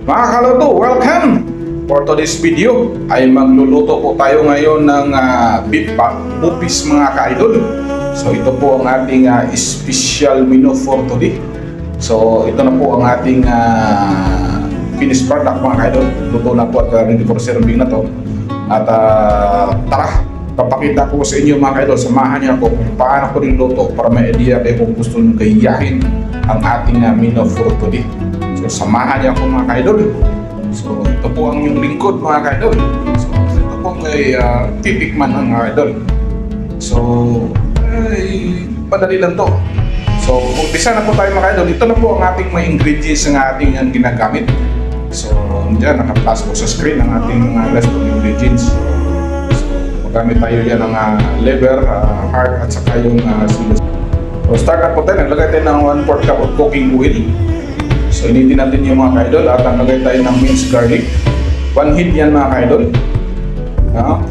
Mga kaloto, welcome! For today's video ay magluluto po tayo ngayon ng beef bupis mga ka-idol. So ito po ang ating special menu for today. So ito na po ang ating finished product mga ka-idol. Luto na po at ready for serving na to. At tara, papakita ko sa inyo mga ka-idol. Samahan niyo ako kung paano ko niluto para may idea kayo kung gusto nyo gayahin ang ating menu for today. So samahan niyo ako mga ka-idol. So ito po ang yung lingkod mga ka-idol. So ito po may titikman ng mga idol. So ay padali lang to. So umpisa na po tayo mga idol. Ito na po ang ating mga ingredients na ating ginagamit. So dyan naka-plus po sa screen ang ating mga list of ingredients. So magamit tayo dyan ng liver, heart at saka yung sibuyas. So start na po tayo. Naglagay tayo ng 1/4 cup of cooking oil. So initin natin yung mga ka-idol at naglagay tayo ng minced garlic. 1 head yan mga ka-idol.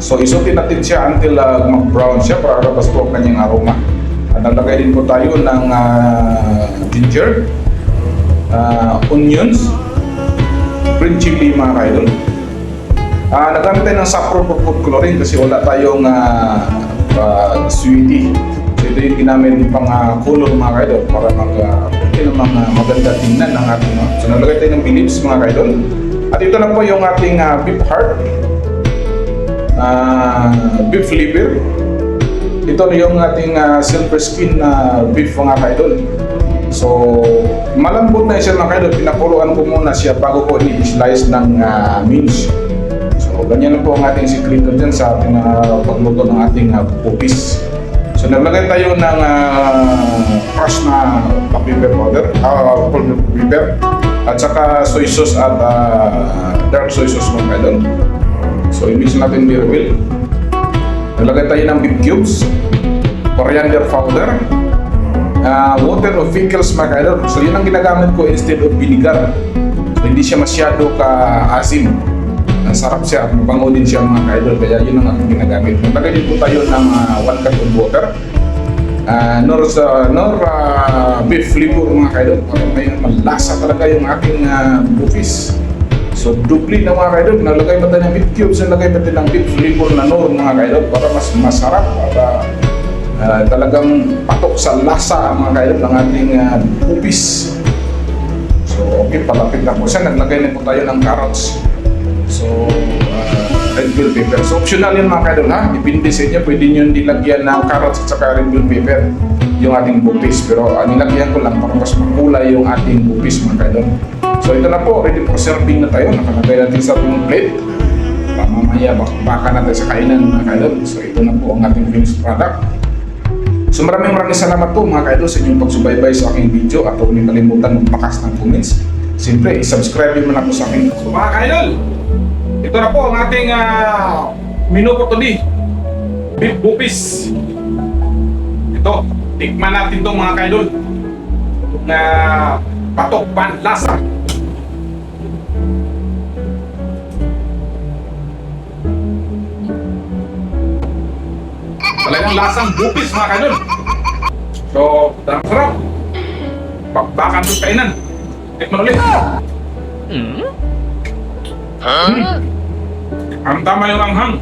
So isutin natin siya until mag-brown siya para labas po ang kanyang aroma. At naglagay din po tayo ng ginger, onions, green chili mga ka-idol. Nagamit tayo ng saffron for food coloring kasi wala tayong sweetie. So ito yung ginamit pang color mga ka-idol para maganda tingnan ng ating So naglagay tayo ng bilips mga ka-idol. At ito na po yung ating beef heart, beef liver. Ito na yung ating silver skin beef mga ka-idol. So malambot na siya mga ka-idol. Pinakuloan ko muna siya bago ko i-slice ng mince. So ganyan na po ang ating sikreto dyan sa ating pagluto ng ating bupis. So naglagay tayo ng fresh na black pepper powder, whole pepper, at saka soy sauce at dark soy sauce mga ka-idol. So i-mix natin very well. Naglagay tayo ng beef cubes, coriander powder, water of pickles mga ka-idol. So yun ang ginagamit ko instead of vinegar. So, hindi siya masyado ka-asim. Sarap siya at mabango din siya mga ka-idol, kaya yun ang aking ginagamit. Naglagay din po tayo ng 1 cup of water, nor beef liver mga ka-idol, para may malasa talaga yung aking bupis. So dupli na mga ka-idol, nalagay pa tayo ng beef cubes, nalagay pa tayo ng beef liver na nor mga ka-idol para mas masarap at talagang patok sa lasa mga ka-idol ng ating bupis. So okay, palapit na po siya. Naglagay na po tayo ng carrots. So, red bell pepper. So, optional yun mga ka-idol ha. Depende sa inyo. Pwede nyo nilagyan ng carrots at saka red bell pepper yung ating bupis. Pero nilagyan ko lang para mas makulay yung ating bupis mga ka-idol. So, ito na po. Ready for serving na tayo. Nakalagay natin sa ating plate. Mamaya baka natin sa kainan mga ka-idol. So, ito na po ang ating finished product. So, maraming salamat po mga ka-idol sa inyong pagsubaybay sa aking video. At huwag niyo kalimutan magpakas ng comments. Siyempre, isubscribe nyo na po sa akin. So, mga ka-idol, ito na po ang ating menu for today. Beef bupis. Ito, tikman natin itong mga ka-idol. Na patok pan lasa. Talagang lasang bupis mga ka-idol. So, darang sarap. Bakbakan sa kainan. Tikman ulit. Ang tama yung anghang.